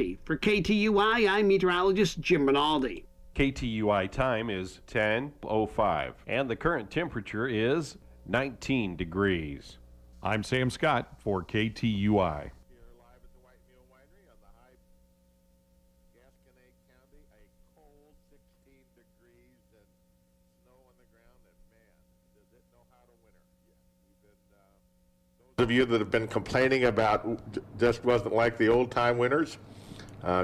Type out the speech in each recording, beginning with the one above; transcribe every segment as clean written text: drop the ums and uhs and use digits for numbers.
For KTUI, I'm meteorologist Jim Rinaldi. KTUI time is 10:05, and the current temperature is 19 degrees. I'm Sam Scott for KTUI. Here live at the White Mule Winery on the high Gasconade County, a cold 16 degrees and snow on the ground, and man, does it know how to winter. Yeah, we've been, those of you that have been complaining about just wasn't like the old time winters,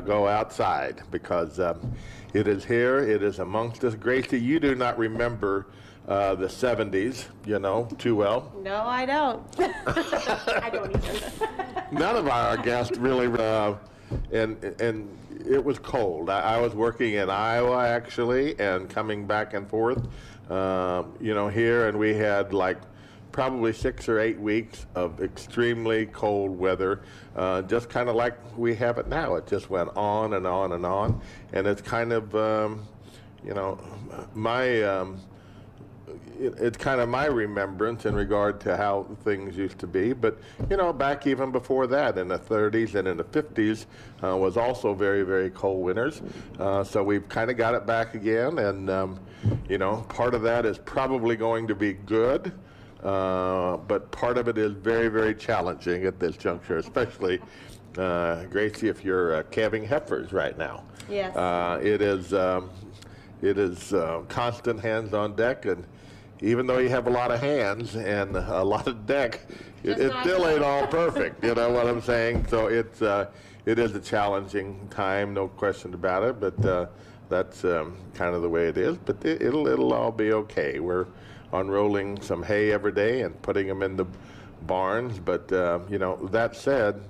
go outside because it is here, it is amongst us. Gracie, you do not remember the 70s, too well. No, I don't. I don't either. None of our guests really, and it was cold. I was working in Iowa actually, and coming back and forth, here, and we had like probably 6 or 8 weeks of extremely cold weather, just kind of like we have it now. It just went on and on and on, and it's kind of, it's kind of my remembrance in regard to how things used to be. But, back even before that, in the 30s and in the 50s, was also very, very cold winters. So we've kind of got it back again, and, part of that is probably going to be good. But part of it is very, very challenging at this juncture, especially, Gracie, if you're calving heifers right now. Yes. It is constant hands on deck, and even though you have a lot of hands and a lot of deck, it still ain't all perfect. You know what I'm saying? So it is a challenging time, no question about it. But that's kind of the way it is. But it'll all be okay. We're unrolling some hay every day and putting them in the barns. But that said,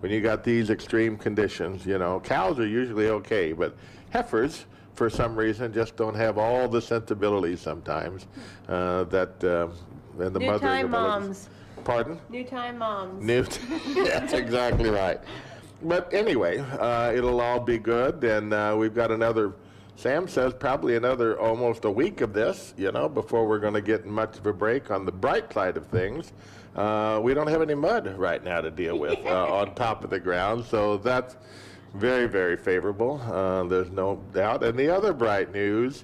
when you got these extreme conditions, cows are usually okay, but heifers, for some reason, just don't have all the sensibilities sometimes that and the New mothers time of moms. Pardon? New time moms. That's exactly right. But anyway, it'll all be good, and we've got another. Sam says probably another almost a week of this, before we're going to get much of a break. On the bright side of things, we don't have any mud right now to deal with on top of the ground, so that's very, very favorable. There's no doubt. And the other bright news,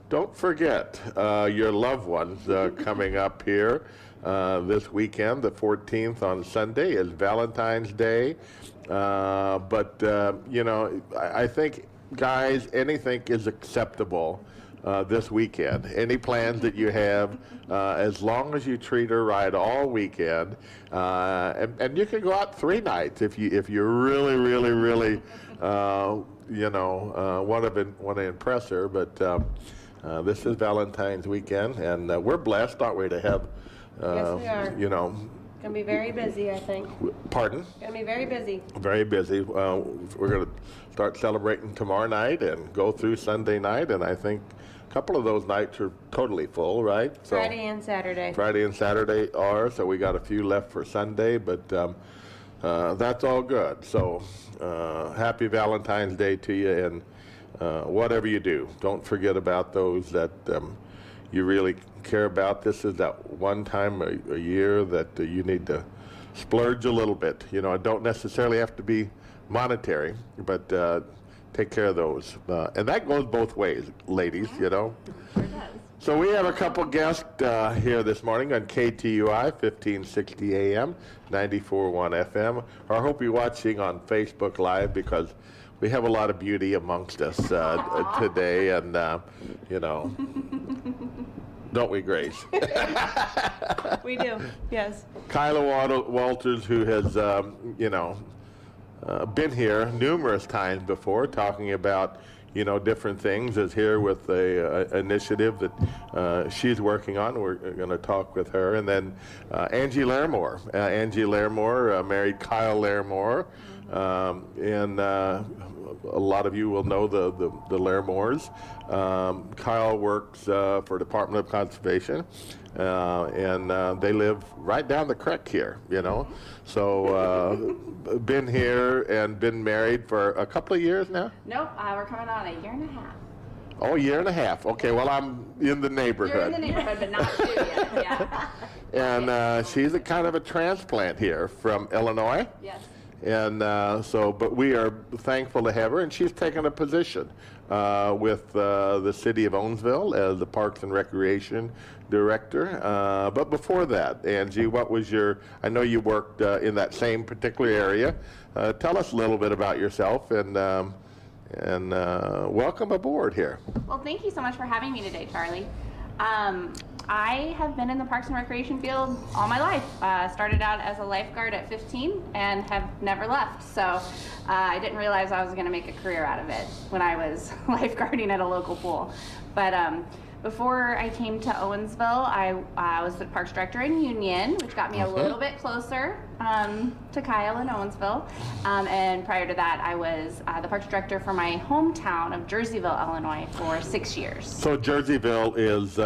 don't forget your loved ones coming up here this weekend. The 14th on Sunday is Valentine's Day. I think, guys, anything is acceptable this weekend. Any plans that you have, as long as you treat her right all weekend, and you can go out 3 nights if you really, really, really, want to impress her. But this is Valentine's weekend, and we're blessed, aren't we, to have, Yes, we are. Gonna be very busy, I think. Pardon? Gonna be very busy. Very busy. We're going to start celebrating tomorrow night and go through Sunday night, and I think a couple of those nights are totally full, right? So Friday and Saturday. Friday and Saturday are, so we got a few left for Sunday, but that's all good. So happy Valentine's Day to you, and whatever you do, don't forget about those that you really care about. This is that one time a year that you need to splurge a little bit. It don't necessarily have to be monetary, but take care of those. And that goes both ways, ladies, Sure does. So we have a couple guests here this morning on KTUI, 1560 AM, 94.1 FM. I hope you're watching on Facebook Live, because we have a lot of beauty amongst us today, and, don't we, Grace? We do, yes. Kyla Walters, who has, been here numerous times before talking about, different things, is here with a initiative that she's working on. We're going to talk with her. And then Angie Larimore. Angie Larimore married Kyle Larimore. And a lot of you will know the Larimores. Kyle works for Department of Conservation, and they live right down the creek here, So been here and been married for a couple of years now? Nope, we're coming on a year and a half. Oh, a year and a half. Okay, well, I'm in the neighborhood. You're in the neighborhood, but not two yet. Yeah. And she's a kind of a transplant here from Illinois. Yes. But we are thankful to have her, and she's taken a position with the city of Owensville as the Parks and Recreation Director. But before that, Angie, what was I know you worked in that same particular area. Tell us a little bit about yourself and welcome aboard here. Well, thank you so much for having me today, Charlie. I have been in the Parks and Recreation field all my life. Started out as a lifeguard at 15 and have never left. So I didn't realize I was going to make a career out of it when I was lifeguarding at a local pool. But before I came to Owensville, I was the Parks Director in Union, which got me a little bit closer to Kyle in Owensville. And prior to that, I was the Parks Director for my hometown of Jerseyville, Illinois for 6 years. So Jerseyville is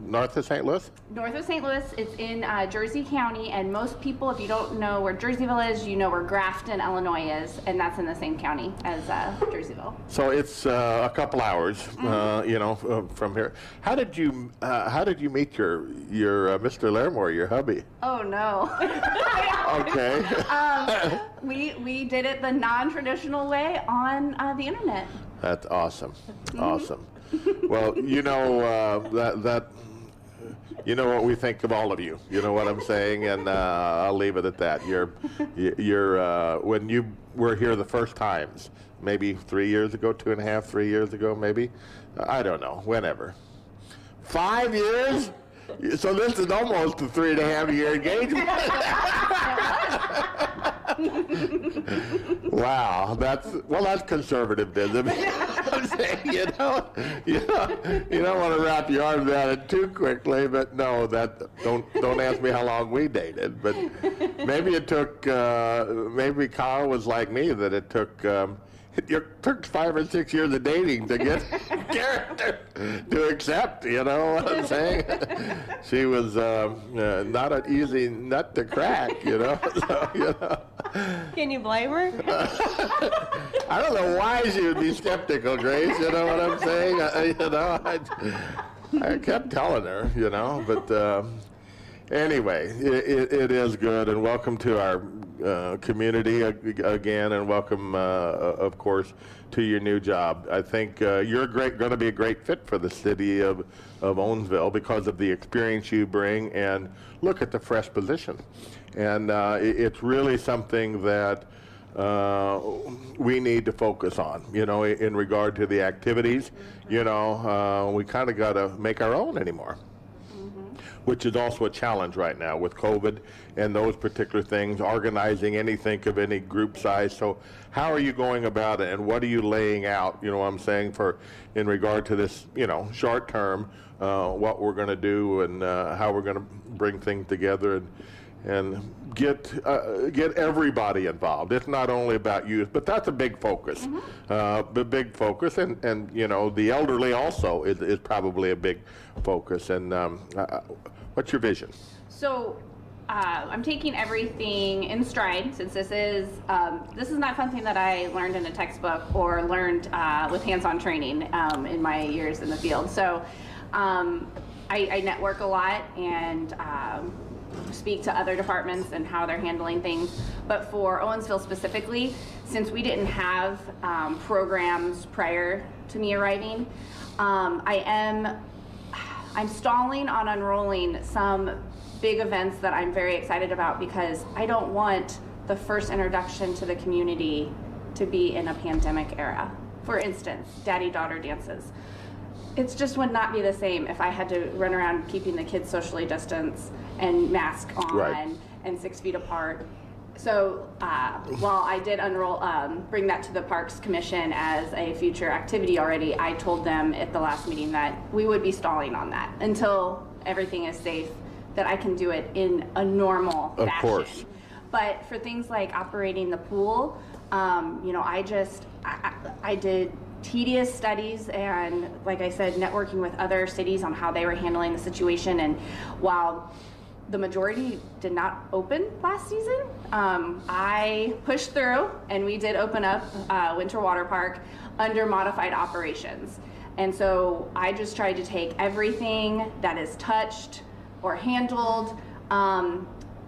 north of St. Louis? North of St. Louis, it's in Jersey County, and most people, if you don't know where Jerseyville is, you know where Grafton, Illinois is, and that's in the same county as Jerseyville. So it's a couple hours, from here. How did you meet your Mr. Larimore, your hubby? Oh no. Okay. We did it the non-traditional way on the internet. That's awesome. Awesome. Well, that you know what we think of all of you. You know what I'm saying, and I'll leave it at that. You're when you were here the first times, maybe 3 years ago, 2.5, 3 years ago, maybe. I don't know. Whenever. 5 years. So this is almost a 3.5-year engagement. Wow, that's conservatism. I'm saying, you don't want to wrap your arms around it too quickly, but no, don't ask me how long we dated. But maybe it took maybe Kyle was like me, that it took 5 or 6 years of dating to get character to accept, you know what I'm saying? She was not an easy nut to crack, So, Can you blame her? I don't know why she would be skeptical, Grace, you know what I'm saying? I kept telling her, but anyway, it is good, and welcome to our community again, and welcome, of course, to your new job. I think you're going to be a great fit for the city of Owensville because of the experience you bring, and look at the fresh position. And it's really something that we need to focus on, in regard to the activities. We kind of got to make our own anymore, which is also a challenge right now with COVID and those particular things, organizing anything of any group size. So how are you going about it, and what are you laying out, what I'm saying, in regard to this, short term, what we're going to do and how we're going to bring things together and get everybody involved. It's not only about youth, but that's a big focus. The big focus, and the elderly also is probably a big focus. And what's your vision? So I'm taking everything in stride, since this is not something that I learned in a textbook or learned with hands-on training in my years in the field. So I network a lot and speak to other departments and how they're handling things. But for Owensville specifically, since we didn't have programs prior to me arriving, I'm stalling on unrolling some big events that I'm very excited about, because I don't want the first introduction to the community to be in a pandemic era. For instance, daddy-daughter dances. It just would not be the same if I had to run around keeping the kids socially distanced and mask on, right, and 6 feet apart. So while I did bring that to the Parks Commission as a future activity already, I told them at the last meeting that we would be stalling on that until everything is safe, that I can do it in a normal fashion. Of course. But for things like operating the pool, I did tedious studies and, like I said, networking with other cities on how they were handling the situation. And while the majority did not open last season, I pushed through, and we did open up Winter Water Park under modified operations. And so I just tried to take everything that is touched or handled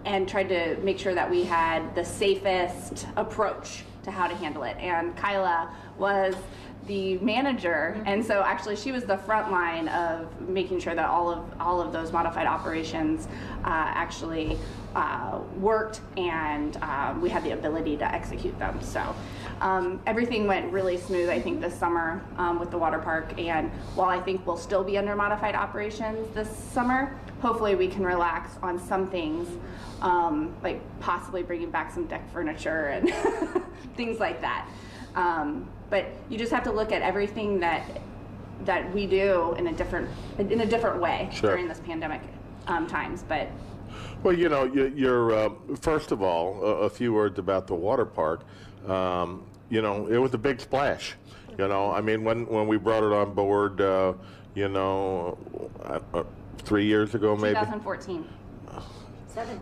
and tried to make sure that we had the safest approach to how to handle it. And Kyla was the manager, and so actually she was the front line of making sure that all of those modified operations actually worked, and we had the ability to execute them. So everything went really smooth, I think, this summer with the water park. And while I think we'll still be under modified operations this summer, hopefully we can relax on some things, like possibly bringing back some deck furniture and things like that. But you just have to look at everything that we do in a different way during this pandemic times. But well, you know, you're first of all, a few words about the water park. You know, it was a big splash. You know, I mean, when we brought it on board, you know, 3 years ago, maybe 2014.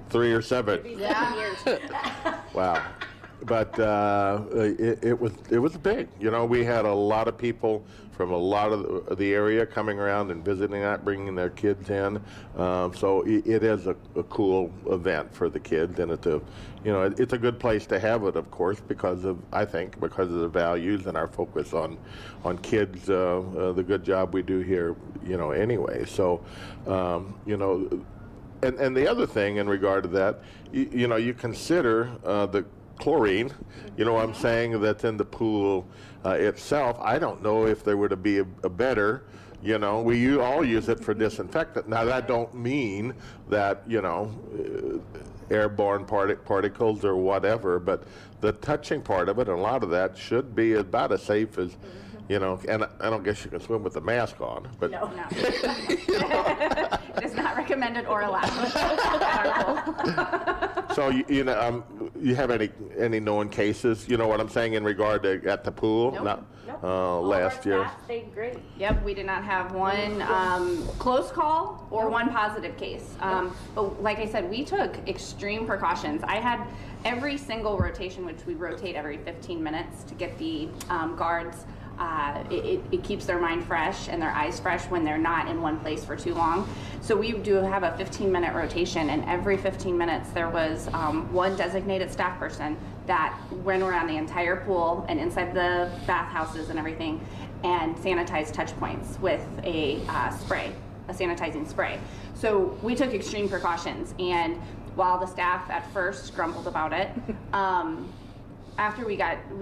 3 or 7. Yeah. Wow. But it was big. You know, we had a lot of people from a lot of the area coming around and visiting that, bringing their kids in. So it is a cool event for the kids, and it's a good place to have it, of course, because of the values and our focus on kids, the good job we do here, you know, anyway. So, you know, and the other thing in regard to that, you know, you consider the chlorine, you know what I'm saying, that's in the pool itself. I don't know if there were to be a better, you know, we all use it for disinfectant. Now that don't mean that, you know, airborne particles or whatever, but the touching part of it, and a lot of that should be about as safe as, you know, and I don't guess you can swim with the mask on, but No. It is not recommended or allowed. So you know, you have any known cases? You know what I'm saying in regard to at the pool? Nope. Last year. Stayed great. Yep, we did not have one close call or one positive case. But like I said, we took extreme precautions. I had every single rotation, which we rotate every 15 minutes to get the guards. It keeps their mind fresh and their eyes fresh when they're not in one place for too long. So we do have a 15-minute rotation, and every 15 minutes there was one designated staff person that went around the entire pool and inside the bathhouses and everything and sanitized touch points with a sanitizing spray. So we took extreme precautions, and while the staff at first grumbled about it, after we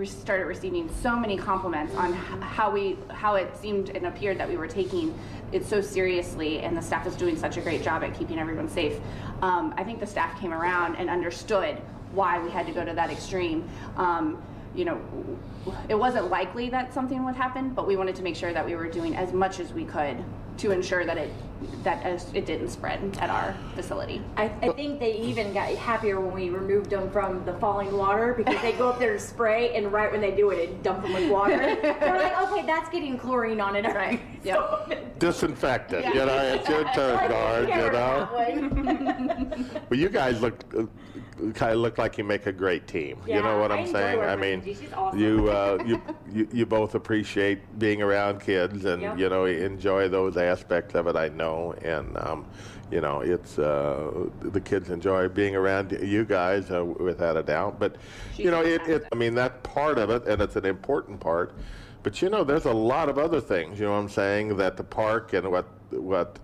started receiving so many compliments on how it seemed and appeared that we were taking it so seriously, and the staff was doing such a great job at keeping everyone safe, I think the staff came around and understood why we had to go to that extreme. You know, it wasn't likely that something would happen, but we wanted to make sure that we were doing as much as we could to ensure that it didn't spread at our facility. I think they even got happier when we removed them from the falling water, because they go up there to spray, and right when they do it, it dump them with water. They're like, okay, that's getting chlorine on it. Right. Yep. Disinfectant. You know, it's your turn, guard. You know. Well, you guys kind of look like you make a great team. Yeah, you know what I I'm enjoy saying? working I with mean, Angie. She's awesome. you both appreciate being around kids, and Yep. you know, enjoy those aspects of it. I know, and you know, it's the kids enjoy being around you guys without a doubt. But you know, I mean, that part of it, and it's an important part. But you know, there's a lot of other things. You know what I'm saying? That the park and what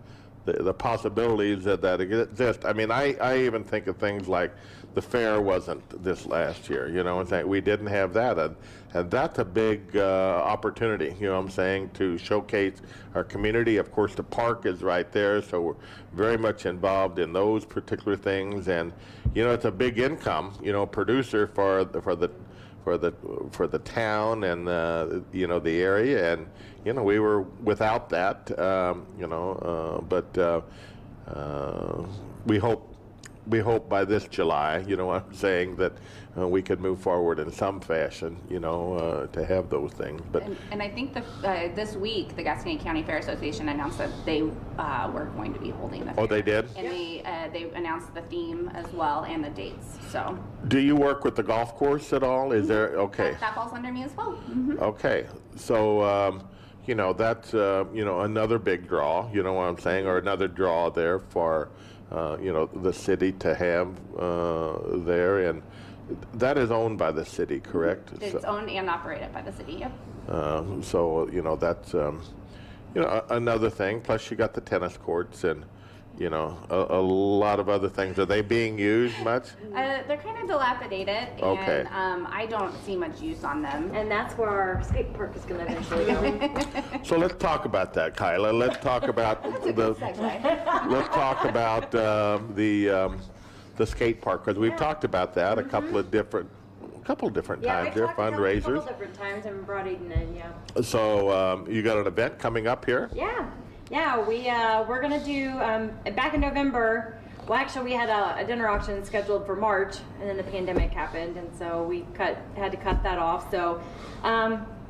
the possibilities that exist. I mean, I even think of things like the fair wasn't this last year, you know, and we didn't have that. And that's a big opportunity, you know what I'm saying, to showcase our community. Of course, the park is right there, so we're very much involved in those particular things. And, you know, it's a big income, you know, producer for the town and you know, the area. And you know, we were without that, you know, but we hope by this July, you know what I'm saying, that we could move forward in some fashion, you know, to have those things. But and I think this week the Gaston County Fair Association announced that they were going to be holding the fair. Oh, they did? And they announced the theme as well and the dates. So do you work with the golf course at all? Is there, okay. that falls under me as well. Mm-hmm. Okay, so you know, that's you know, another big draw, you know what I'm saying, or another draw there for the city to have there, and that is owned by the city, correct? It's owned and operated by the city. Yep. So that's another thing. Plus, you got the tennis courts and a lot of other things. Are they being used much? They're kind of dilapidated, Okay. and I don't see much use on them. And that's where our skate park is going to eventually go. So let's talk about that, Kyla. Let's talk about let's talk about the skate park, because we've talked about that a couple of different times. They're fundraisers. A couple different times and brought Aiden in, yeah. So you got an event coming up here? Yeah, we're gonna do back in November. Well, actually, we had a dinner auction scheduled for March, and then the pandemic happened, and so we had to cut that off. So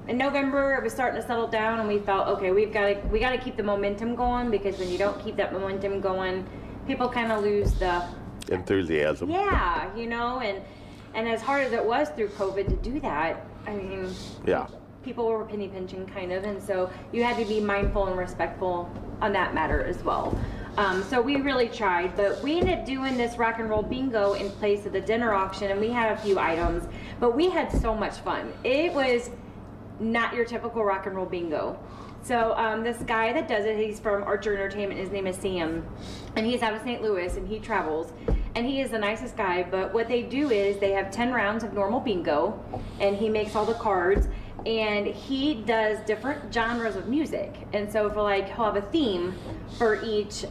in November, it was starting to settle down, and we felt, okay, we got to keep the momentum going, because when you don't keep that momentum going, people kind of lose the enthusiasm. Yeah, and as hard as it was through COVID to do that, I mean, yeah. People were penny pinching kind of, and so you had to be mindful and respectful on that matter as well. So we really tried, but we ended up doing this rock and roll bingo in place of the dinner auction, and we had a few items, but we had so much fun. It was not your typical rock and roll bingo. So this guy that does it, he's from Archer Entertainment, his name is Sam, and he's out of St. Louis, and he travels, and he is the nicest guy. But what they do is they have 10 rounds of normal bingo, and he makes all the cards, and he does different genres of music. And so for he'll have a theme for each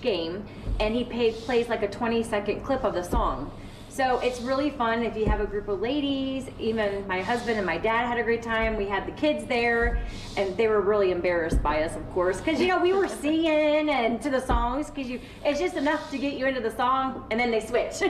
game, and he plays like a 20-second clip of the song. So it's really fun if you have a group of ladies. Even my husband and my dad had a great time. We had the kids there, and they were really embarrassed by us, of course, because we were singing and to the songs, because it's just enough to get you into the song, and then they switch,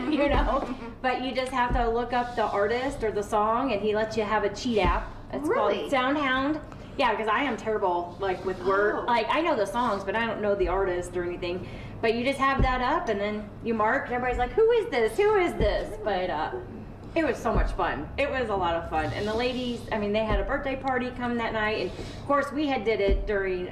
But you just have to look up the artist or the song, and he lets you have a cheat app. It's called Soundhound. Yeah, because I am terrible with word. I know the songs, but I don't know the artist or anything. But you just have that up, and then you mark, and everybody's like, who is this? Who is this? But it was so much fun. It was a lot of fun. And the ladies, they had a birthday party come that night. And, of course, we did it during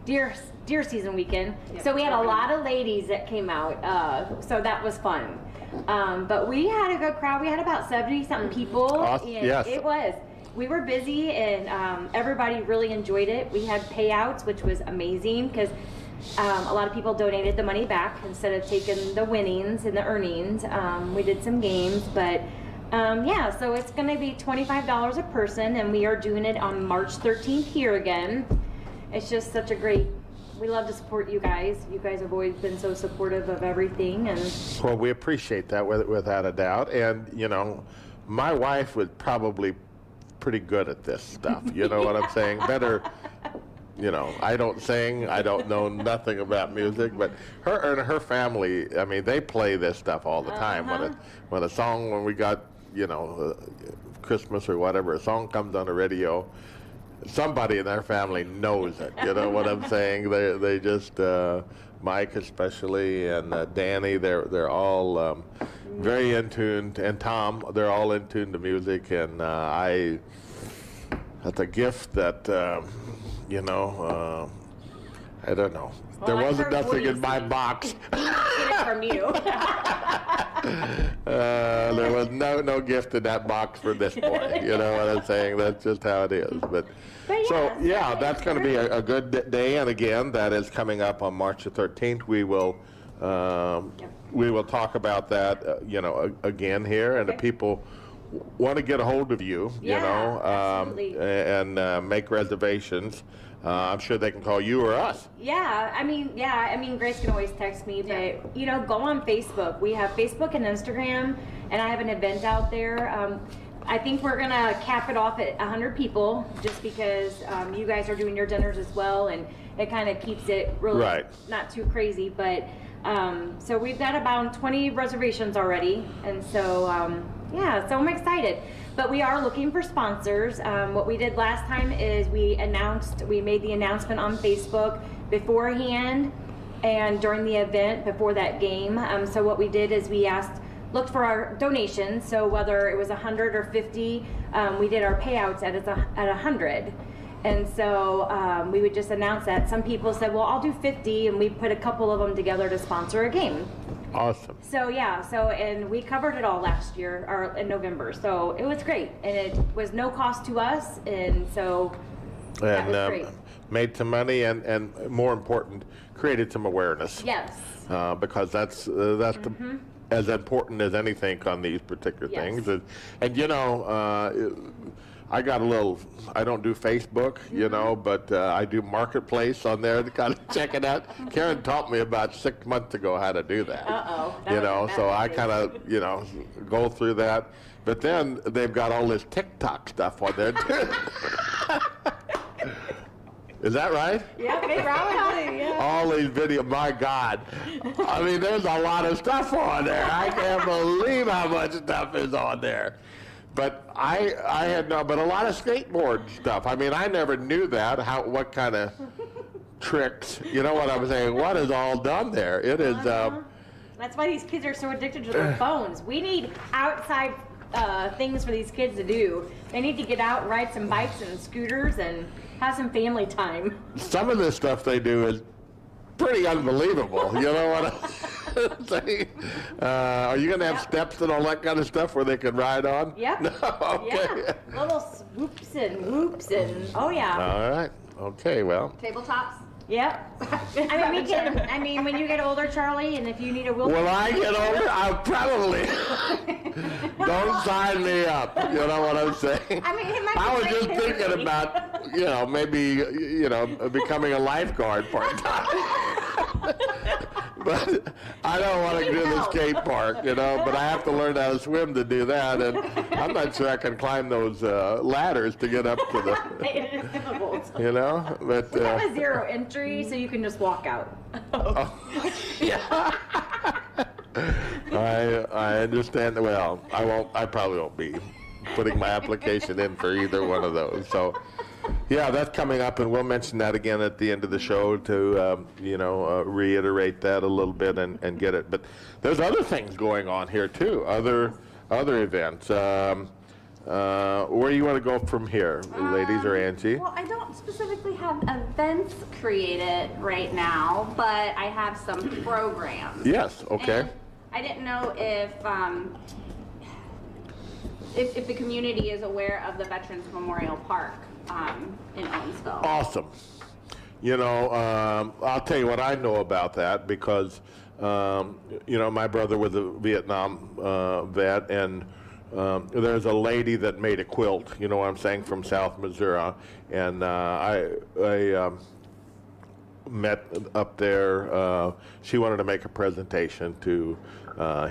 deer season weekend. Yep. So we had a lot of ladies that came out. So that was fun. But we had a good crowd. We had about 70-something people. Awesome. And yes. It was. We were busy, and everybody really enjoyed it. We had payouts, which was amazing, because a lot of people donated the money back instead of taking the winnings and the earnings. We did some games, but so it's going to be $25 a person, and we are doing it on March 13th here again. It's just such a great, we love to support you guys. You guys have always been so supportive of everything. And well, we appreciate that without a doubt. And, my wife was probably pretty good at this stuff. You know what I'm saying? Better. I don't sing, I don't know nothing about music, but her and her family, they play this stuff all the time. When we got, Christmas or whatever, a song comes on the radio, somebody in their family knows it. You know what I'm saying? They just, Mike especially, and Danny, they're all very in tune, and Tom, they're all in tune to music, and that's a gift that, I don't know. There wasn't nothing in my box. Get it from you. There was no gift in that box for this boy. You know what I'm saying? That's just how it is. But yeah, that's going to be a good day. And again, that is coming up on March the 13th. We will talk about that, again here, and the people want to get a hold of you, and make reservations. I'm sure they can call you or us. Grace can always text me, but go on Facebook. We have Facebook and Instagram, and I have an event out there. I think we're gonna cap it off at 100 people, just because you guys are doing your dinners as well, and it kind of keeps it really not too crazy. But so we've got about 20 reservations already, and so so I'm excited. But we are looking for sponsors. What we did last time is we made the announcement on Facebook beforehand and during the event before that game. So what we did is we looked for our donations. So whether it was 100 or 50, we did our payouts at 100. And so we would just announce that. Some people said, well, I'll do 50, and we put a couple of them together to sponsor a game. Awesome. So yeah, and we covered it all last year, or in November, so it was great. And it was no cost to us, and so that was great. Made some money, and more important, created some awareness. Yes. Because that's as important as anything on these particular things. And you know, I got a little, I don't do Facebook, you know, but I do Marketplace on there to kind of check it out. Karen taught me about 6 months ago how to do that. You know, so I kind of, you know, go through that. But then they've got all this TikTok stuff on there too. Is that right? Yeah, probably, yeah. All these videos, my God. I mean, there's a lot of stuff on there. I can't believe how much stuff is on there. But I had but a lot of skateboard stuff. I mean, I never knew that, what kind of tricks, you know what I'm saying? What is all done there? It is. That's why these kids are so addicted to their phones. We need outside things for these kids to do. They need to get out and ride some bikes and scooters and have some family time. Some of this stuff they do is pretty unbelievable. You know what I'm saying? Are you going to have steps and all that kind of stuff where they can ride on? Yep. No? Okay. Yeah. Little swoops and whoops and, oh yeah. All right. Okay, well. Tabletops. Yep. I mean, when you get older, Charlie, and if you need a wheelchair. When I get older, I'll probably don't sign me up. You know what I'm saying? I mean, it might I was be just great thinking therapy. about, you know, maybe, you know, becoming a lifeguard part-time. But I don't want to do the skate park, you know, but I have to learn how to swim to do that, and I'm not sure I can climb those ladders to get up to the, It is difficult. you know, but. We have a zero entry, so you can just walk out. I understand. Well, I probably won't be putting my application in for either one of those. So, yeah, that's coming up, and we'll mention that again at the end of the show to, you know, reiterate that a little bit and get it. But there's other things going on here too, other events. Where you want to go from here, ladies, or Angie? Well, I don't specifically have events created right now, but I have some programs. Yes. Okay. And I didn't know if the community is aware of the Veterans Memorial Park in Owensville. Awesome. You know, I'll tell you what I know about that because, you know, my brother was a Vietnam vet, and there's a lady that made a quilt, you know what I'm saying, from South Missouri, and I met up there. She wanted to make a presentation to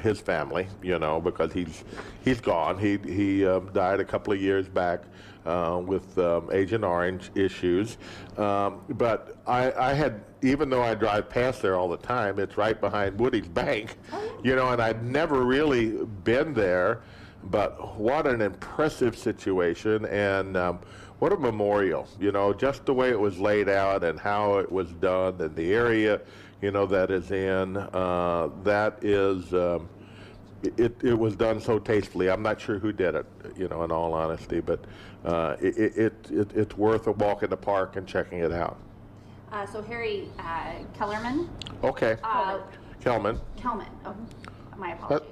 his family, you know, because he's gone. He died a couple of years back with Agent Orange issues. But I had, even though I drive past there all the time, it's right behind Woody's Bank, you know, and I'd never really been there. But what an impressive situation, and what a memorial, you know, just the way it was laid out and how it was done, and the area, you know, that is in, that is, it was done so tastefully. I'm not sure who did it, you know, in all honesty, but it's worth a walk in the park and checking it out. So Harry Kellerman. Okay. Kelman. Kelman. Oh, my apologies.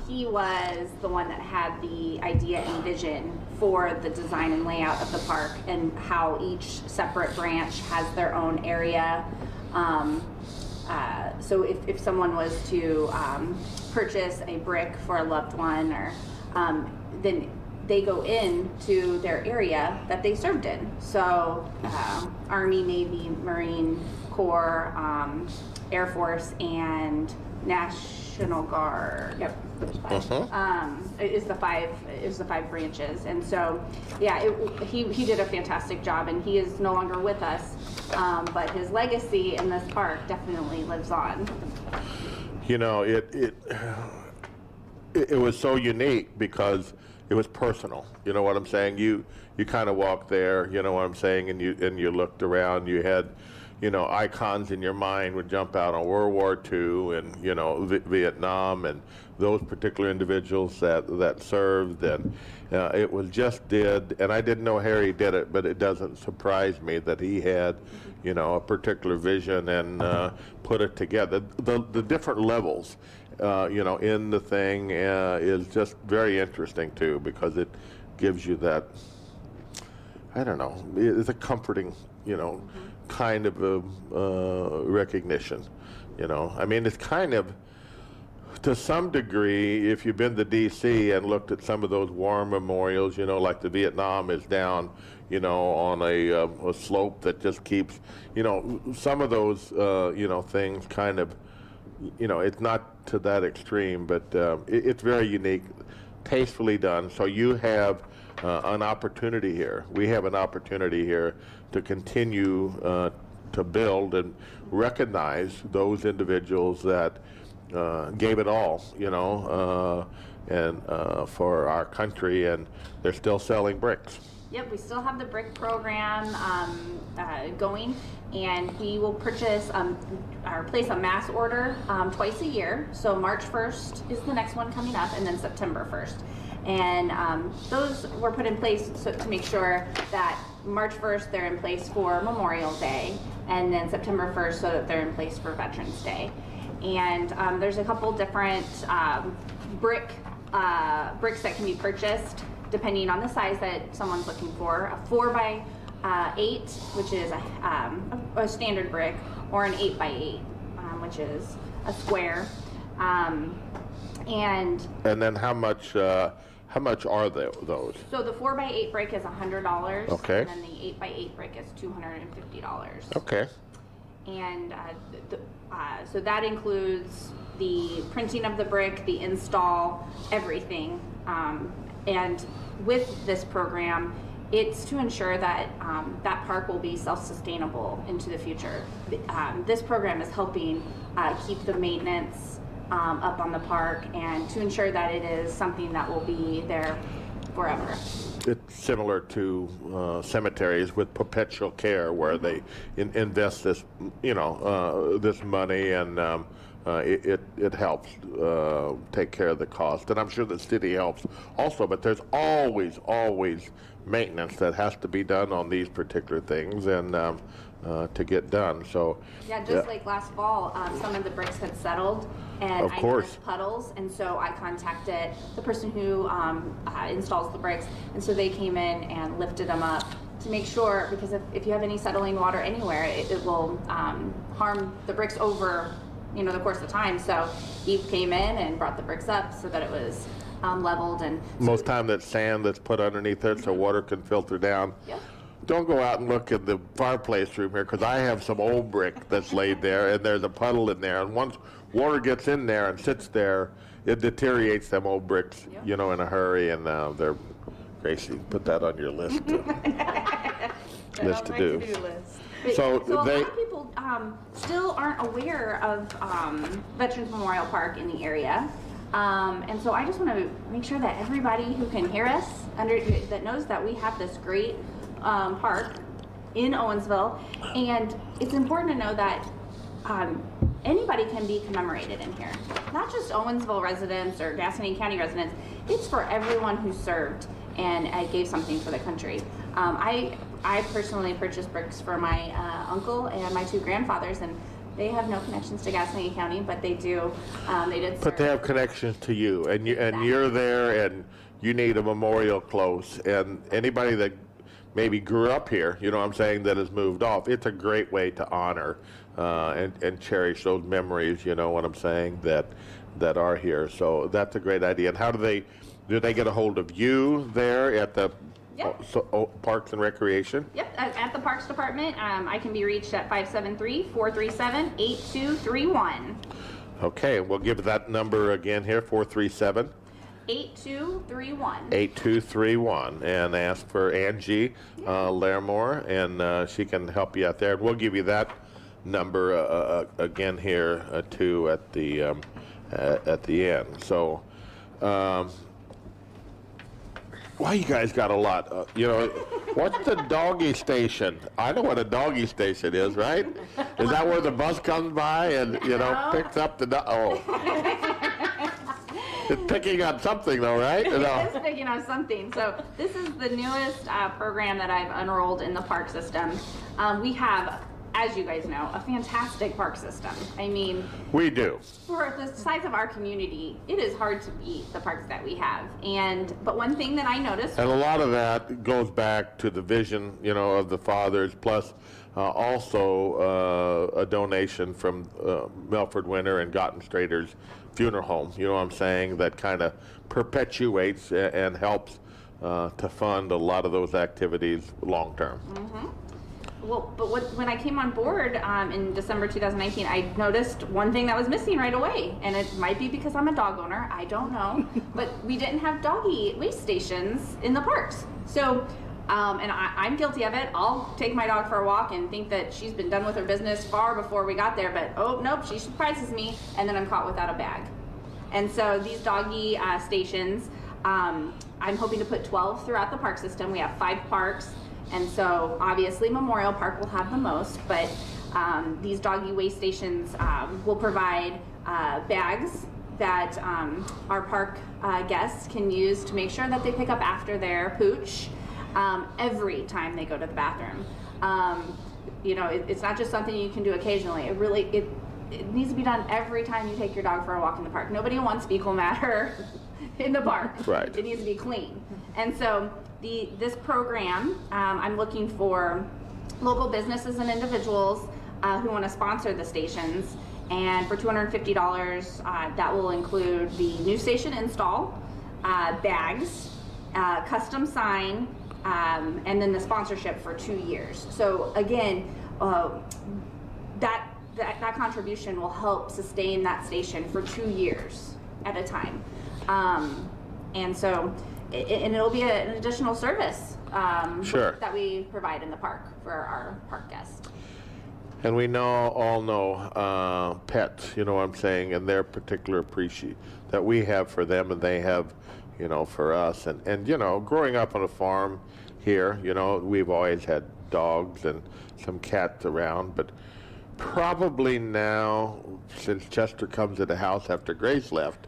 He was the one that had the idea and vision for the design and layout of the park and how each separate branch has their own area. So if someone was to purchase a brick for a loved one, or then they go into their area that they served in. So Army, Navy, Marine Corps, Air Force, and National Guard. Yep. Is the five branches, and so yeah, he did a fantastic job, and he is no longer with us, but his legacy in this park definitely lives on. You know, it was so unique because it was personal. You know what I'm saying? You kind of walked there, you know what I'm saying, and you looked around. You had, icons in your mind would jump out on World War II and, Vietnam and those particular individuals that served. And it was just and I didn't know Harry did it, but it doesn't surprise me that he had, a particular vision and put it together. The different levels, in the thing is just very interesting too, because it gives you that, I don't know, it's a comforting, kind of a recognition, I mean, it's kind of, to some degree, if you've been to D.C. and looked at some of those war memorials, like the Vietnam is down, on a slope that just keeps, some of those, things kind of, it's not to that extreme, but it's very unique, tastefully done. So you have an opportunity here. We have an opportunity here to continue to build and recognize those individuals that gave it all, and for our country, and they're still selling bricks. Yep, we still have the brick program going, and we will purchase or place a mass order twice a year. So March 1st is the next one coming up, and then September 1st. And those were put in place to make sure that March 1st they're in place for Memorial Day, and then September 1st so that they're in place for Veterans Day. And there's a couple different bricks that can be purchased depending on the size that someone's looking for. A 4x8, which is a standard brick, or an 8x8, which is a square. And then how much are those? So the 4x8 brick is $100. Okay. And then the 8x8 brick is $250. Okay. And so that includes the printing of the brick, the install, everything. And with this program, it's to ensure that that park will be self-sustainable into the future. This program is helping keep the maintenance up on the park, and to ensure that it is something that will be there forever. It's similar to cemeteries with perpetual care, where they invest this, this money, and it helps take care of the cost. And I'm sure the city helps also, but there's always maintenance that has to be done on these particular things, and to get done. So Like last fall, some of the bricks had settled, and of I course. noticed puddles, and so I contacted the person who installs the bricks, and so they came in and lifted them up to make sure, because if you have any settling water anywhere, it will harm the bricks over the course of time. So he came in and brought the bricks up so that it was leveled. And most time that sand that's put underneath it so water can filter down. Yep. Don't go out and look at the fireplace room here, because I have some old brick that's laid there, and there's a puddle in there, and once water gets in there and sits there, it deteriorates them old bricks, in a hurry. And they're, Gracie, put that on your list list to do. So a lot of people still aren't aware of Veterans Memorial Park in the area. And so I just want to make sure that everybody who can hear us that knows that we have this great park in Owensville, and it's important to know that anybody can be commemorated in here. Not just Owensville residents or Gaston County residents. It's for everyone who served and gave something for the country. I personally purchased bricks for my uncle and my two grandfathers, and they have no connections to Gaston County, but they do. They did. But they have connections to you, and you're there, and you need a memorial close. And anybody that maybe grew up here, that has moved off, it's a great way to honor and cherish those memories, what I'm saying, that are here. So that's a great idea. And how do they get a hold of you there at the Parks and Recreation? Yep, at the Parks Department. I can be reached at 573-437-8231. Okay, we'll give that number again here, 437. 8231. 8231, and ask for Angie Larimore, and she can help you out there. And we'll give you that number again here too at the end. So, well, you guys got a lot. What's the doggy station? I know what a doggy station is, right? Is that where the bus comes by and, picks up the dog? Oh. It's picking up something, though, right? It is picking up something. So this is the newest program that I've enrolled in the park system. We have, as you guys know, a fantastic park system. I mean, we do. For the size of our community, it is hard to beat the parks that we have. But one thing that I noticed, and a lot of that goes back to the vision, of the fathers, plus also a donation from Milford Winter and Gottenstrader's funeral home. You know what I'm saying? That kind of perpetuates and helps to fund a lot of those activities long term. Mm-hmm. Well, but when I came on board in December 2019, I noticed one thing that was missing right away. And it might be because I'm a dog owner, I don't know. But we didn't have doggy waste stations in the parks. So, and I'm guilty of it. I'll take my dog for a walk and think that she's been done with her business far before we got there. But, oh, nope, she surprises me. And then I'm caught without a bag. And so these doggy stations, I'm hoping to put 12 throughout the park system. We have 5 parks. And so obviously Memorial Park will have the most, but these doggy waste stations will provide bags that our park guests can use to make sure that they pick up after their pooch every time they go to the bathroom. It's not just something you can do occasionally. It needs to be done every time you take your dog for a walk in the park. Nobody wants fecal matter in the park. Right. It needs to be clean. And so this program, I'm looking for local businesses and individuals who want to sponsor the stations. And for $250, that will include the new station install, bags, custom sign, and then the sponsorship for 2 years. So again, that contribution will help sustain that station for 2 years at a time. And so, and it'll be an additional service Sure. that we provide in the park for our park guests. And we all know pets, you know what I'm saying, and their particular appreciation that we have for them and they have, for us. And growing up on a farm here, we've always had dogs and some cats around, but probably now, since Chester comes to the house after Grace left,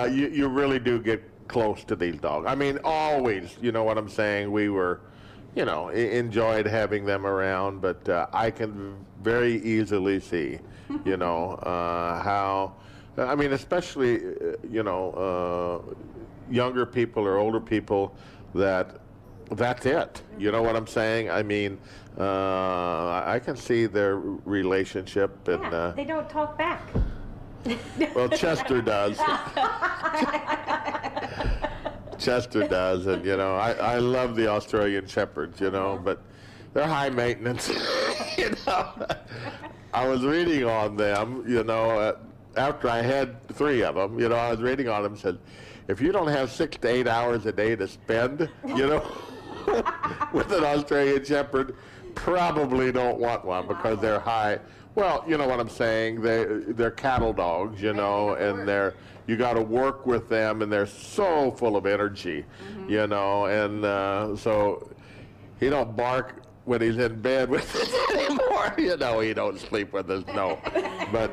you really do get close to these dogs. I mean, always, you know what I'm saying, we were, enjoyed having them around, but I can very easily see, how, I mean, especially, younger people or older people that's it. You know what I'm saying? I mean, I can see their relationship and... Yeah, they don't talk back. Well, Chester does. Chester does, and I love the Australian Shepherds, but they're high maintenance. I was reading on them, after I had 3 of them, I was reading on them and said, if you don't have 6 to 8 hours a day to spend, with an Australian Shepherd, probably don't want one because they're high. Well, you know what I'm saying. They're cattle dogs, and you got to work with them, and they're so full of energy, and so he don't bark when he's in bed with us anymore. He don't sleep with us, no. But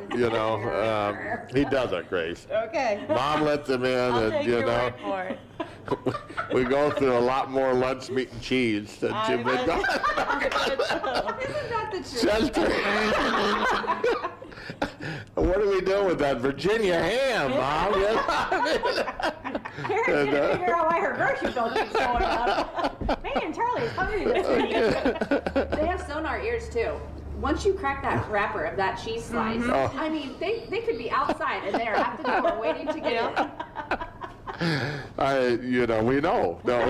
he doesn't, Grace. Okay. Mom lets him in, I'll and take your word for it. we go through a lot more lunch meat and cheese than Jim bet. McDonald. Isn't that the truth? Chester. What are we doing with that Virginia ham, Mom? Karen's trying to figure out why her grocery bill keeps going up. Man, Charlie's hungry this week. They have sonar ears too. Once you crack that wrapper of that cheese slice, I mean, they could be outside and they're at the door waiting to get in. We know. No.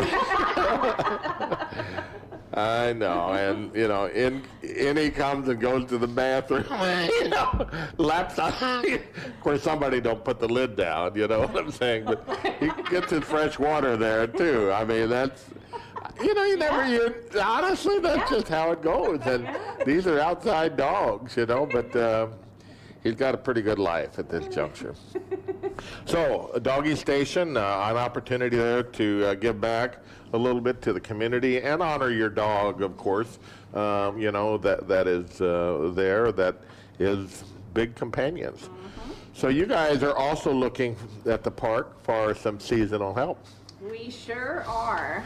I know, and in he comes and goes to the bathroom, laps on. Of course, somebody don't put the lid down, you know what I'm saying? But he gets his fresh water there too. I mean, that's, honestly, that's just how it goes. And these are outside dogs, but He's got a pretty good life at this juncture. So, a doggy station, an opportunity there to give back a little bit to the community and honor your dog, of course. You know, that is there, that is big companions. So you guys are also looking at the park for some seasonal help. We sure are.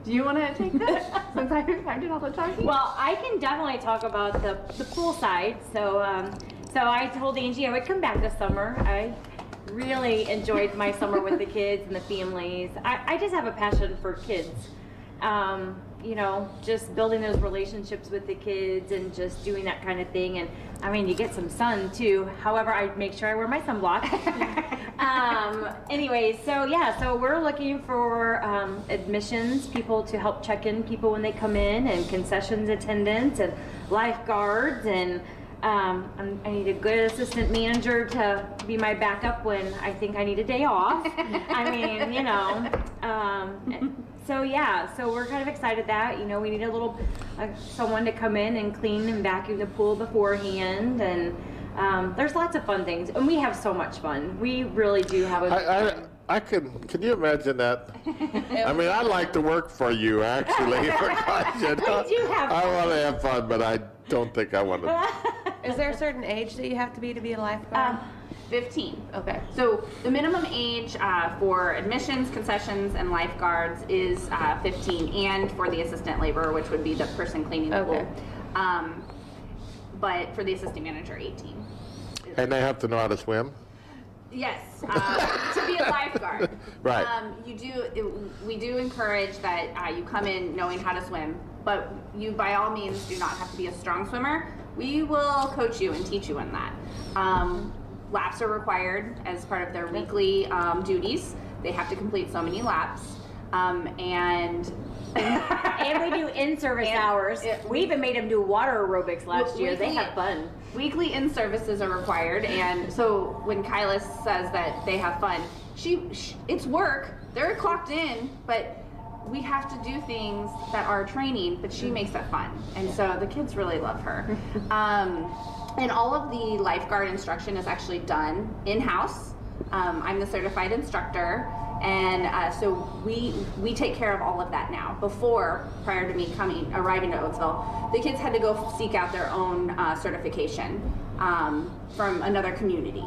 Do you want to take that since I did all the talking? Well, I can definitely talk about the pool side. So I told Angie I would come back this summer. I really enjoyed my summer with the kids and the families. I just have a passion for kids. You know, just building those relationships with the kids and just doing that kind of thing. And I mean, you get some sun too. However, I make sure I wear my sunblock. Anyways, so yeah, so we're looking for admissions, people to help check in people when they come in, and concessions attendants and lifeguards, and I need a good assistant manager to be my backup when I think I need a day off. I mean, you know. So yeah, so we're kind of excited that, you know, we need a little, someone to come in and clean and vacuum the pool beforehand, and there's lots of fun things, and we have so much fun. We really do have a Can you imagine that? I mean, I'd like to work for you, actually. We do have I fun. want to have fun, but I don't think I want to. Is there a certain age that you have to be a lifeguard? 15. Okay. So the minimum age for admissions, concessions, and lifeguards is 15, and for the assistant laborer, which would be the person cleaning the Okay. pool. But for the assistant manager, 18. And they have to know how to swim? Yes, to be a lifeguard. Right. We do encourage that you come in knowing how to swim, but you by all means do not have to be a strong swimmer. We will coach you and teach you in that. Laps are required as part of their weekly duties. They have to complete so many laps, and And we do in-service hours. We even made them do water aerobics last year. They have fun. Weekly in-services are required, and so when Kyla says that they have fun, it's work. They're clocked in, but we have to do things that are training, but she makes it fun, and so the kids really love her. And all of the lifeguard instruction is actually done in-house. I'm the certified instructor, and so we take care of all of that now. Prior to me arriving to Oatsville, the kids had to go seek out their own certification from another community.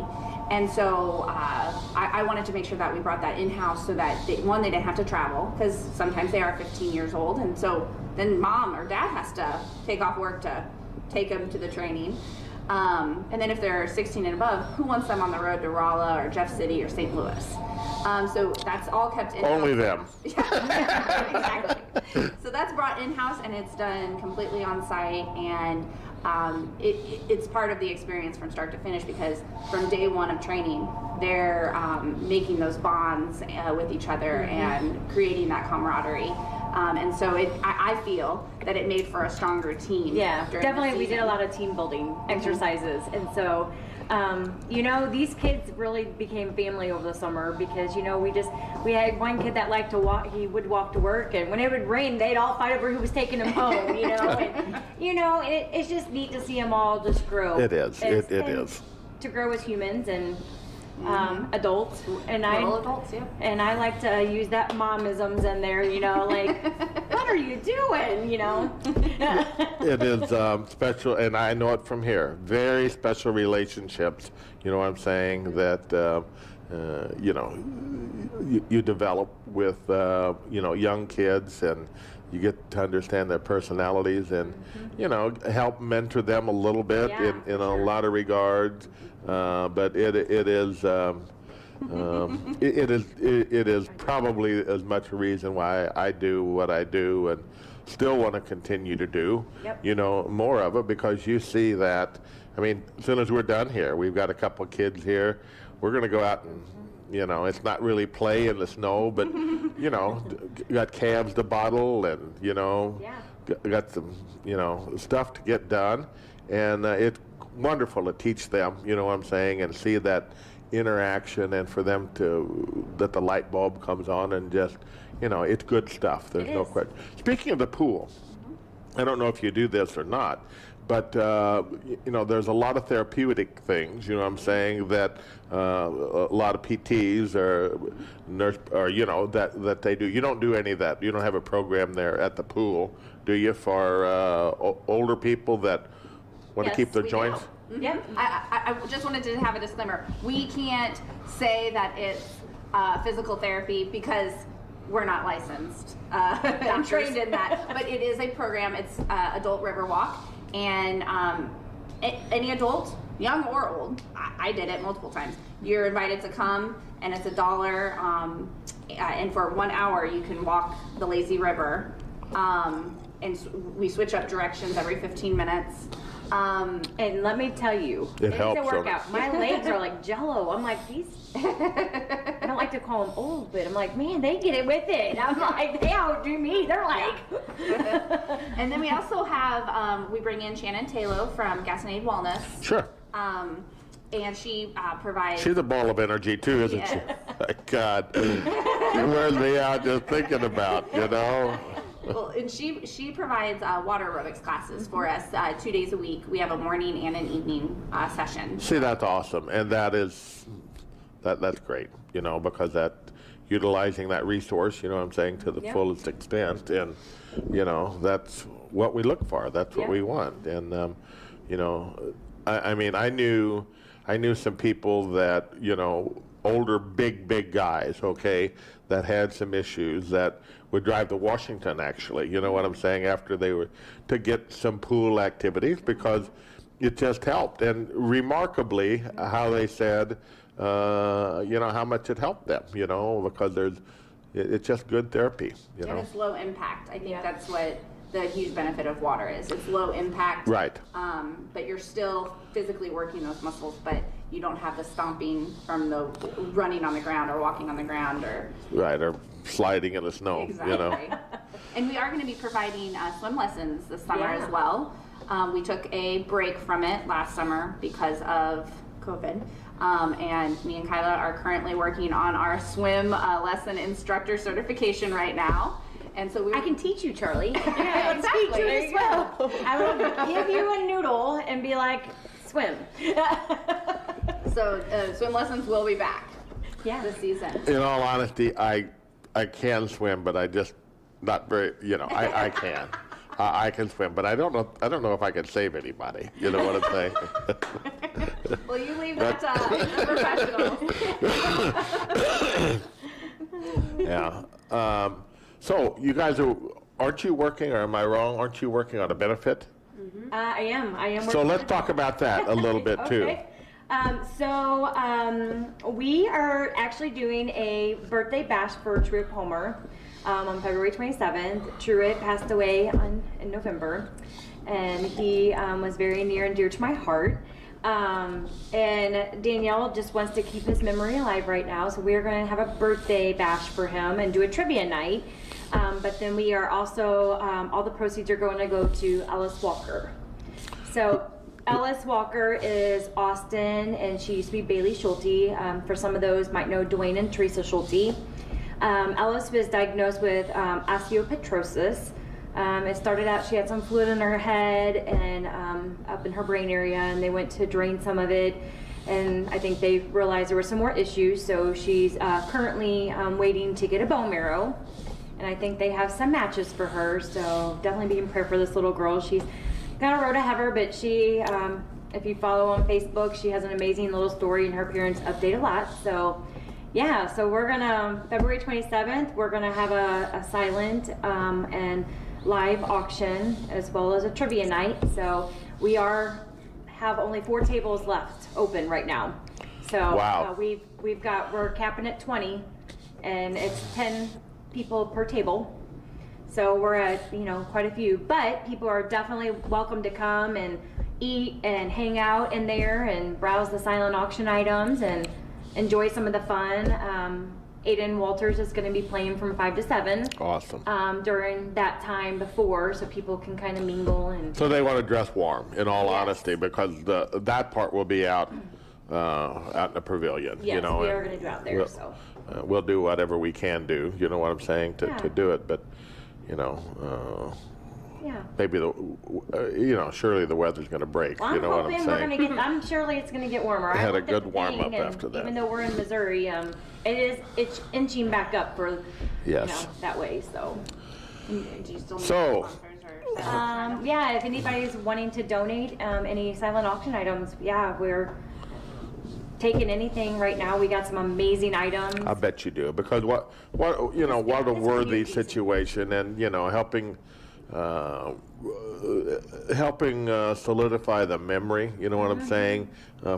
And so I wanted to make sure that we brought that in-house so that they didn't have to travel, because sometimes they are 15 years old, and so then mom or dad has to take off work to take them to the training. And then if they're 16 and above, who wants them on the road to Rolla or Jeff City or St. Louis? So that's all kept in-house. Only them. Exactly. So that's brought in-house, and it's done completely on-site, and it's part of the experience from start to finish, because from day one of training, they're making those bonds with each other and creating that camaraderie. And so I feel that it made for a stronger team. Yeah, during definitely. the We did season. a lot of team building exercises, and so you know, these kids really became family over the summer, because you know we had one kid that liked to walk. He would walk to work, and when it would rain, they'd all fight over who was taking him home. You know, and, you know, it's just neat to see them all just grow. It is. It And is. to grow as humans and adults, and Little adults, yeah. and I like to use that momisms in there, you know, like, what are you doing, you know? It is special, and I know it from here. Very special relationships, you know what I'm saying, that, you know, you develop with, you know, young kids, and you get to understand their personalities, and, you know, help mentor them a little bit Yeah, in a lot of regards. But it is it is probably as much a reason why I do what I do, and still want to continue to do, Yep. you know, more of it, because you see that. I mean, as soon as we're done here, we've got a couple of kids here. We're going to go out and, you know, it's not really play in the snow, but, you know, got calves to bottle, and, you know, Yeah. got some, you know, stuff to get done. And it's wonderful to teach them, you know what I'm saying, and see that interaction, and for them that the light bulb comes on, and just, you know, it's good stuff. There's no question. Speaking of the pool, I don't know if you do this or not, but you know, there's a lot of therapeutic things. You know what I'm saying, that a lot of PTs or nurse, or you know, that they do. You don't do any of that. You don't have a program there at the pool, do you, for older people that want to keep their joints? Yeah, I just wanted to have a disclaimer. We can't say that it's physical therapy because we're not licensed and trained in that, but it is a program. It's adult river walk, and any adult, young or old, I did it multiple times. You're invited to come, and it's $1, and for 1 hour you can walk the lazy river, and we switch up directions every 15 minutes. And let me tell you, It it's helps, a doesn't workout. My legs are like jello. I'm like, these, I don't like to call them old, but I'm like, man, they get it with it. I'm like, they outdo me. They're like. And then we also have, we bring in Shannon Taylor from Gastonade Wellness. Sure. And she provides. She's a ball of energy too, isn't she? My God, she wears me out just thinking about, you know. Well, and she provides water aerobics classes for us 2 days a week. We have a morning and an evening session. See, that's awesome, and that's great, you know, because that utilizing that resource, you know what I'm saying, to the fullest extent, and you know, that's what we look for. That's what we want, and you know, I mean, I knew some people that, you know, older, big guys, okay, that had some issues that would drive to Washington, actually, you know what I'm saying, after they were, to get some pool activities, because it just helped. And remarkably, how they said, you know, how much it helped them, you know, because it's just good therapy, you know. And it's low impact. I think that's what the huge benefit of water is. It's low impact. Right. But you're still physically working those muscles, but you don't have the stomping from the running on the ground or walking on the ground or. Right, or sliding in the snow, Exactly. you know. And we are going to be providing swim lessons this summer as well. We took a break from it last summer because of COVID. And me and Kyla are currently working on our swim lesson instructor certification right now. And so I can teach you, Charlie. Yeah, I can teach you exactly. as well. I will give you a noodle and be like, swim. So swim lessons will be back Yeah. this season. In all honesty, I can swim, but I just not very, you know, I can. I can swim, but I don't know if I can save anybody. You know what I'm saying? Well, you leave that to the professionals. Yeah. So you guys aren't you working, or am I wrong? Aren't you working on a benefit? I am. So working let's on talk about that a little bit too. Okay. We are actually doing a birthday bash for Truett Palmer on February 27th. Truett passed away in November, and he was very near and dear to my heart. And Danielle just wants to keep his memory alive right now, so we're going to have a birthday bash for him and do a trivia night. But then we are also, all the proceeds are going to go to Ellis Walker. So Ellis Walker is Austin, and she used to be Bailey Schulte. For some of those might know Dwayne and Teresa Schulte. Ellis was diagnosed with osteopetrosis. It started out, she had some fluid in her head and up in her brain area, and they went to drain some of it. And I think they realized there were some more issues, so she's currently waiting to get a bone marrow. And I think they have some matches for her, so definitely be in prayer for this little girl. She's got a road ahead of her, but she, if you follow on Facebook, she has an amazing little story, and her parents update a lot. So yeah, so we're gonna, February 27th, we're gonna have a silent and live auction as well as a trivia night. So we have only 4 tables left open right now. So wow. we're capping at 20, and it's 10 people per table. So we're at, quite a few, but people are definitely welcome to come and eat and hang out in there and browse the silent auction items and enjoy some of the fun. Aiden Walters is going to be playing from 5 to 7. Awesome. During that time before, so people can kind of mingle and. So they want to dress warm, in all honesty, because that part will be out in the pavilion. Yes, we are going to do out there. We'll do whatever we can do. You know what I'm saying, to do it, but Yeah. maybe surely the weather's going to break. Well, You know what I'm I'm hoping we're saying? gonna get. I'm surely it's gonna get warmer. They I had a looked at good the warm-up thing, and after that. Even though we're in Missouri, it's inching back up for Yes. that way. So. Do you still need So- sponsors or Yeah, if anybody's wanting to donate any silent auction items, yeah, we're taking anything right now. We got some amazing items. I bet you do, because what a worthy situation, and helping solidify the memory. You know what I'm saying,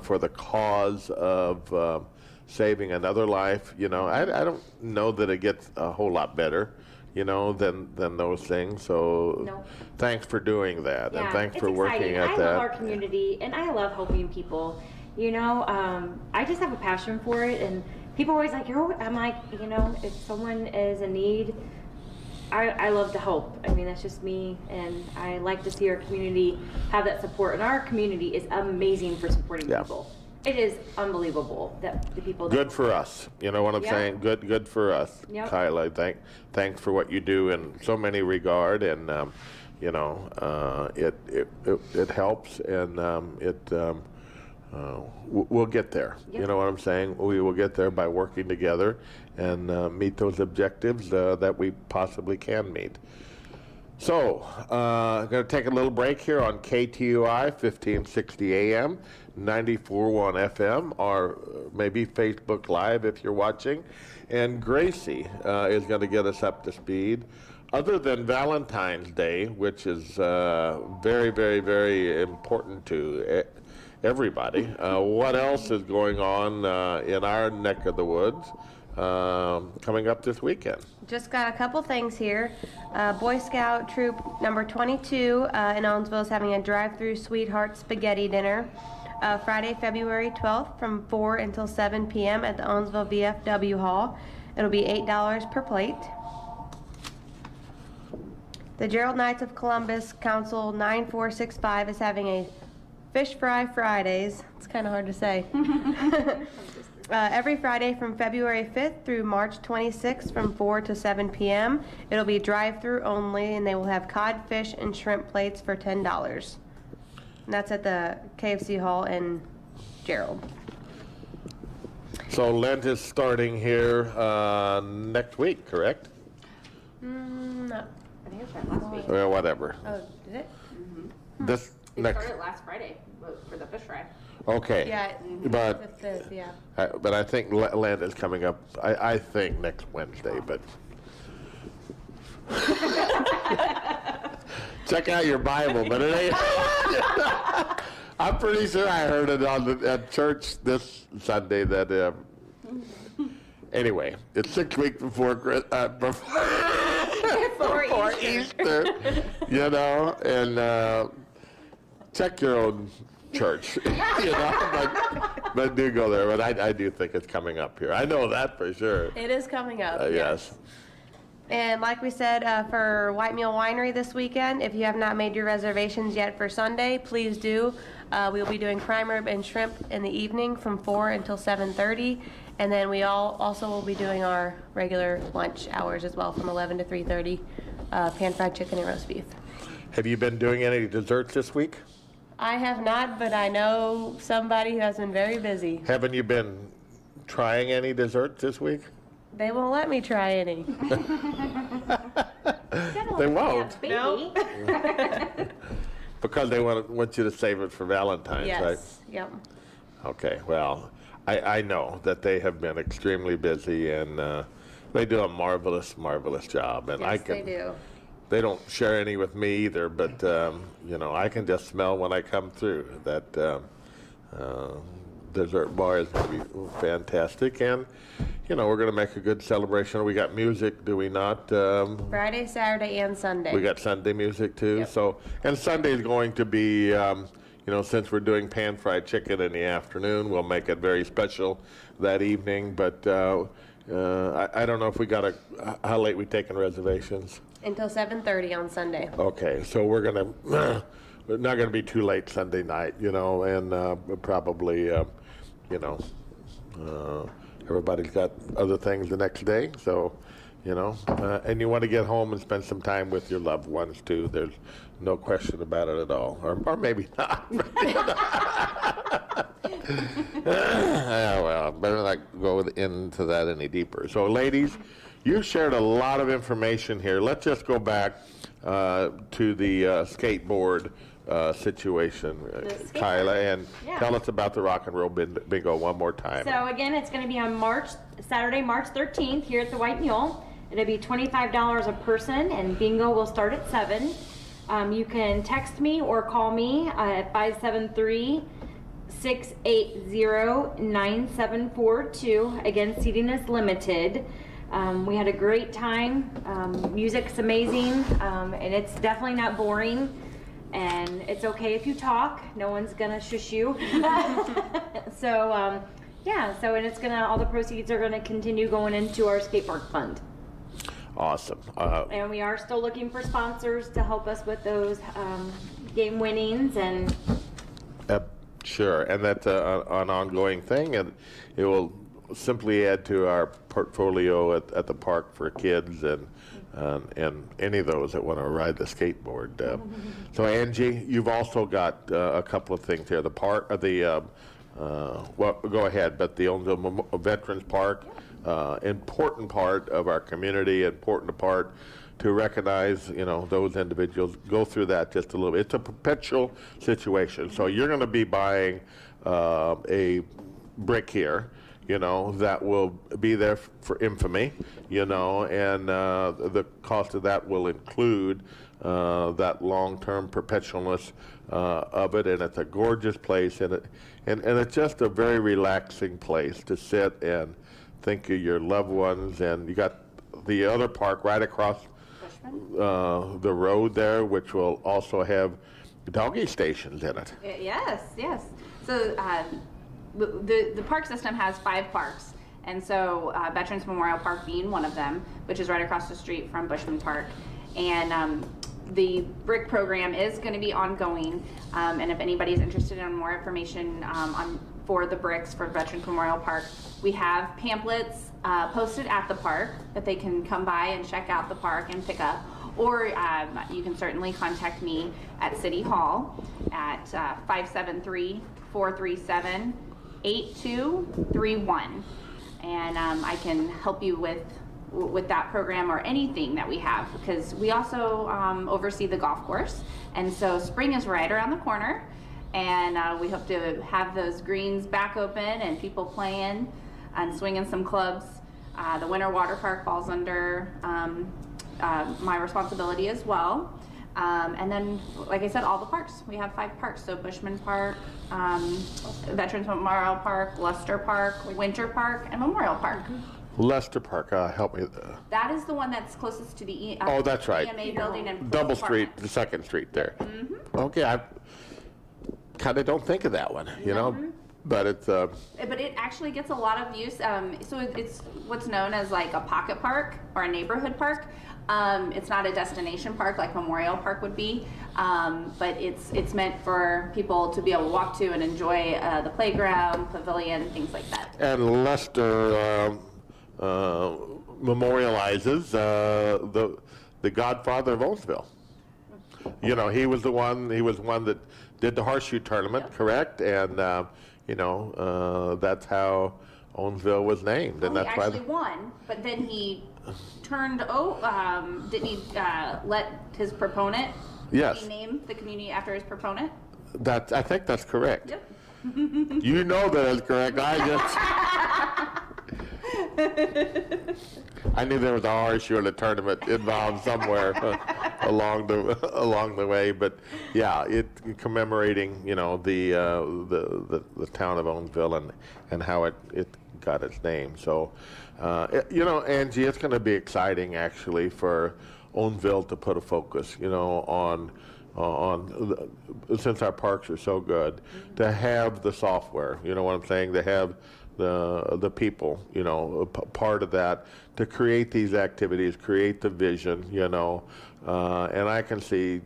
for the cause of saving another life. I don't know that it gets a whole lot better, than those things. So No. thanks for doing that, and thanks it's for working exciting. at I that. love our community, and I love helping people. I just have a passion for it, and people are always like, I'm like, if someone is in need, I love to help. I mean, that's just me, and I like to see our community have that support, and our community is amazing for supporting Yeah. people. It is unbelievable that the people. Good for us. You know what I'm Yeah. saying? Good for us, Yep. Kyla. Thanks for what you do in so many regard, and it helps, and we'll get there. Yep. You know what I'm saying? We will get there by working together and meet those objectives that we possibly can meet. So, I'm going to take a little break here on KTUI 1560 AM, 94.1 FM, or maybe Facebook Live if you're watching. And Gracie is going to get us up to speed. Other than Valentine's Day, which is very, very, very important to everybody, what else is going on in our neck of the woods coming up this weekend? Just got a couple things here. Boy Scout Troop number 22 in Owensville is having a drive-through Sweetheart Spaghetti Dinner Friday, February 12th from 4 until 7 p.m. at the Owensville VFW Hall. It'll be $8 per plate. The Gerald Knights of Columbus Council 9465 is having a Fish Fry Fridays. It's kind of hard to say. Every Friday from February 5th through March 26th from 4 to 7 p.m. It'll be drive-through only, and they will have cod, fish, and shrimp plates for $10. And that's at the KFC Hall in Gerald. So Lent is starting here next week, correct? No. I think it started last week. Well, whatever. Oh, did it? This It next. started last Friday for the fish fry. Okay. Yeah. But The 5th, yeah. but I think Lent is coming up. I think next Wednesday, but. Check out your Bible, but it ain't. I'm pretty sure I heard it at church this Sunday that. Anyway, it's 6 weeks before before Easter, and check your own church, but do go there. But I do think it's coming up here. I know that for sure. It is coming up. Yes. And like we said, for White Mule Winery this weekend, if you have not made your reservations yet for Sunday, please do. We'll be doing prime rib and shrimp in the evening from 4 until 7:30. And then we also will be doing our regular lunch hours as well from 11 to 3:30, pan-fried chicken and roast beef. Have you been doing any desserts this week? I have not, but I know somebody who has been very busy. Haven't you been trying any desserts this week? They won't let me try any. They won't, Baby. because they want you to save it for Valentine's, right? Yes, yep. Okay, well, I know that they have been extremely busy, and they do a marvelous, marvelous job. And Yes, they do. They don't share any with me either, but I can just smell when I come through that dessert bar is going to be fantastic, and we're going to make a good celebration. We got music, do we not? Friday, Saturday, and Sunday. We got Sunday music too. Yep. So, and Sunday is going to be, since we're doing pan-fried chicken in the afternoon, we'll make it very special that evening. But I don't know if we got how late we taking reservations. Until 7:30 on Sunday. Okay, so we're not gonna be too late Sunday night, and probably, everybody's got other things the next day. So, you know, and you want to get home and spend some time with your loved ones too. There's no question about it at all, or maybe not. Well, better not go into that any deeper. So, ladies, you shared a lot of information here. Let's just go back to the skateboard situation, Kyla, and tell us about the Rock and Roll Bingo one more time. So again, it's going to be on Saturday, March 13th here at the White Mule. It'll be $25 a person, and bingo will start at 7. You can text me or call me at 573-680-9742. Again, seating is limited. We had a great time. Music's amazing, and it's definitely not boring. And it's okay if you talk. No one's gonna shush you. So yeah. So and it's gonna all the proceeds are gonna continue going into our skate park fund. Awesome. And we are still looking for sponsors to help us with those game winnings and. Sure, and that's an ongoing thing, and it will simply add to our portfolio at the park for kids and any of those that want to ride the skateboard. So Angie, you've also got a couple of things here. The park, well, go ahead, but the Owensville Veterans Park, important part of our community, important part to recognize, you know, those individuals. Go through that just a little bit. It's a perpetual situation. So you're going to be buying a brick here, you know, that will be there for infamy, you know, and the cost of that will include that long-term perpetualness of it, and it's a gorgeous place, and it's just a very relaxing place to sit and think of your loved ones. And you got the other park right across the road there, which will also have doggy stations in it. Yes, yes. So the park system has 5 parks, and so Veterans Memorial Park being one of them, which is right across the street from Bushman Park. And the brick program is going to be ongoing, and if anybody's interested in more information for the bricks for Veterans Memorial Park, we have pamphlets posted at the park that they can come by and check out the park and pick up. Or you can certainly contact me at City Hall at 573-437-8231, and I can help you with that program or anything that we have, because we also oversee the golf course, and so spring is right around the corner, and we hope to have those greens back open and people playing and swinging some clubs. The winter water park falls under my responsibility as well. And then, like I said, all the parks. We have 5 parks, so Bushman Park, Veterans Memorial Park, Luster Park, Winter Park, and Memorial Park. Lester Park, help me. That is the one that's closest to the oh, that's right. EMA building and Double Street, the 2nd Street there. Mm-hmm. Okay, I kind of don't think of that one, you know, but it's. But it actually gets a lot of use. So it's what's known as like a pocket park or a neighborhood park. It's not a destination park like Memorial Park would be, but it's meant for people to be able to walk to and enjoy the playground, pavilion, things like that. And Lester memorializes the godfather of Owensville. You know, he was one that did the horseshoe tournament, correct? And you know, that's how Owensville was named, and He that's why actually won, but then he turned. Didn't he let his proponent? Yes. He named the community after his proponent. I think that's correct. Yep. You know that is correct. I knew there was a horseshoe in the tournament involved somewhere along the way, but yeah, it commemorating, you know, the town of Owensville and how it got its name. So, you know, Angie, it's going to be exciting actually for Owensville to put a focus, you know, on since our parks are so good, to have the software, you know what I'm saying, to have the people, you know, part of that, to create these activities, create the vision, you know, and I can see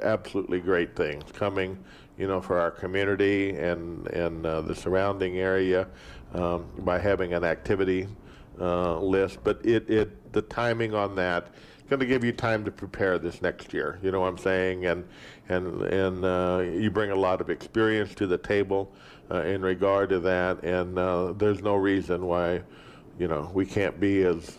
absolutely great things coming, you know, for our community and the surrounding area by having an activity list. But the the timing on that going to give you time to prepare this next year. You know what I'm saying? And you bring a lot of experience to the table in regard to that, and there's no reason why, you know, we can't be as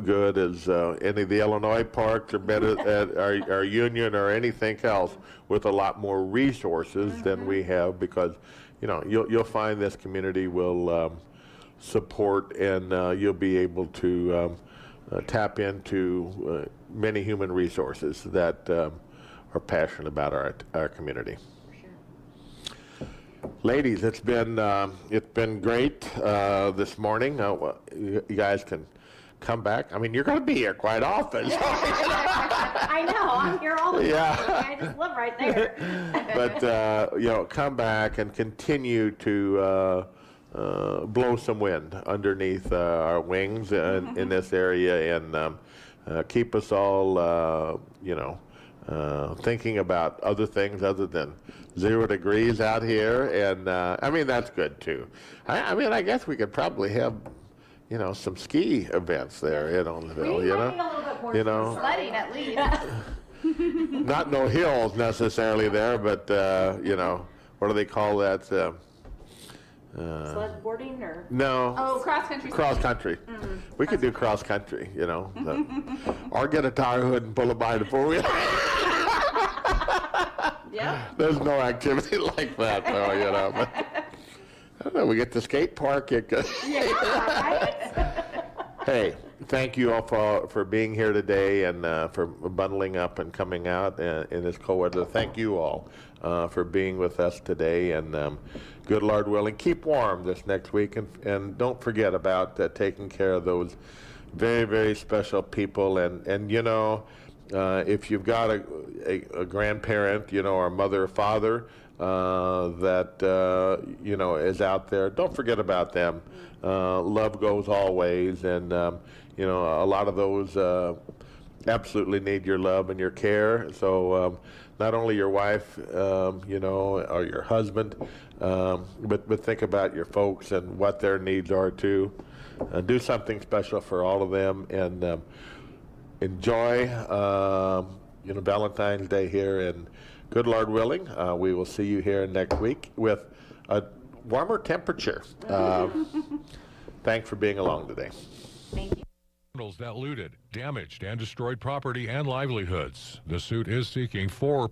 good as any of the Illinois parks or better at our union or anything else with a lot more resources than we have, because, you know, you'll find this community will support, and you'll be able to tap into many human resources that are passionate about our community. Ladies, it's been great this morning. You guys can come back. I mean, you're going to be here quite often. I know, I'm here all the time. I just live right there. But you know, come back and continue to blow some wind underneath our wings in this area, and keep us all, you know, thinking about other things other than 0 degrees out here. And I mean, that's good too. I mean, I guess we could probably have, you know, some ski events there in Olneyville, you know. You know, Sledding at least. not no hills necessarily there, but you know, what do they call that? Sled boarding or? No. Oh, cross country. Cross country. We could do cross country, you know, or get a tire hood and pull it by the four-wheeler. Yeah. There's no activity like that, though, you know. But, I don't know. We get the skate park. Hey, thank you all for being here today, and for bundling up and coming out in this cold weather. Thank you all for being with us today, and good Lord willing, keep warm this next week, and don't forget about taking care of those very, very special people. And you know, if you've got a grandparent, you know, or mother or father that you know, is out there, don't forget about them. Love goes always, and you know, a lot of those absolutely need your love and your care. So not only your wife, you know, or your husband, but think about your folks and what their needs are too. Do something special for all of them, and enjoy, you know, Valentine's Day here. And good Lord willing, we will see you here next week with a warmer temperature. Thanks for being along today. Thank you. Criminals that looted, damaged, and destroyed property and livelihoods. The suit is seeking $4.